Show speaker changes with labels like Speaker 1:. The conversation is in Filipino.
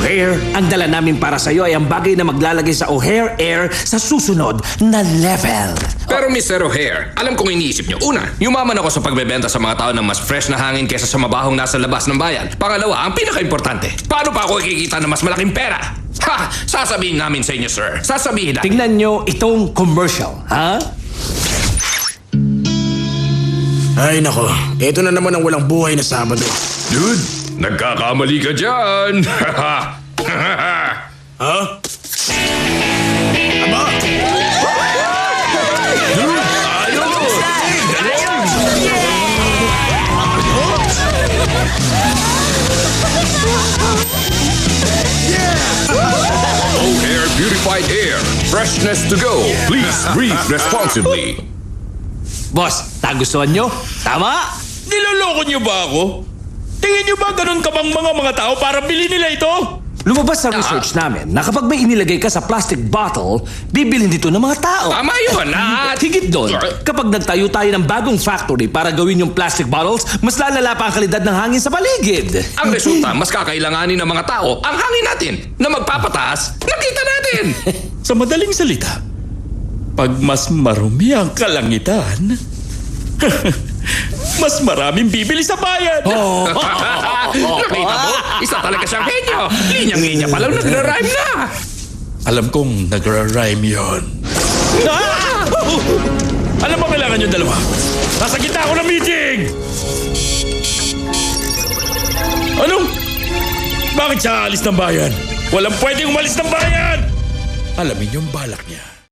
Speaker 1: O'Hare, ang dala namin para sa'yo ay ang bagay na maglalagay sa O'Hare Air sa susunod na level.
Speaker 2: Pero Mr. O'Hare, alam kong iniisip nyo. Una, yumaman ako sa pagbebenta sa mga tao ng mas fresh na hangin kaysa sa mabahong nasa labas ng bayan. Pangalawa, ang pinaka-importante, paano pa ako kikita ng mas malaking pera? Ha! Sasabihin namin sa inyo, sir. Sasabihin namin.
Speaker 1: Tingnan nyo itong commercial, ha?
Speaker 3: Ay nako, eto na naman ang walang buhay na Sabado.
Speaker 2: Dude, nagkakamali ka dyan.
Speaker 3: Ha? Aba?
Speaker 2: O'Hare Purified Air. Freshness to go. Please breathe responsibly.
Speaker 1: Boss, nagustuhan nyo? Tama?
Speaker 4: Niloloko niyo ba ako? Tingin niyo ba ganun ka bang mga tao para bilhin nila ito?
Speaker 1: Lumabas sa research namin na kapag may inilagay ka sa plastic bottle, bibilhin dito ng mga tao.
Speaker 2: Tama yun,
Speaker 1: At higit doon, kapag nagtayo tayo ng bagong factory para gawin yung plastic bottles, mas lalala pa ang kalidad ng hangin sa paligid.
Speaker 2: Ang resulta, mas kakailanganin ng mga tao ang hangin natin na magpapataas ng kita natin.
Speaker 4: Sa madaling salita, pag mas marumi ang kalangitan, mas maraming bibili sa bayan.
Speaker 2: Nakita mo? Isa talaga siyang henyo. Linyang-linya pa lang nagra-rhyme na.
Speaker 4: Alam kong nagra-rhyme yun. Alam mo kailangan yung dalawa? Nasa gitna ako ng meeting! Anong? Bakit siya alis ng bayan? Walang pwedeng umalis ng bayan! Alamin yung balak niya.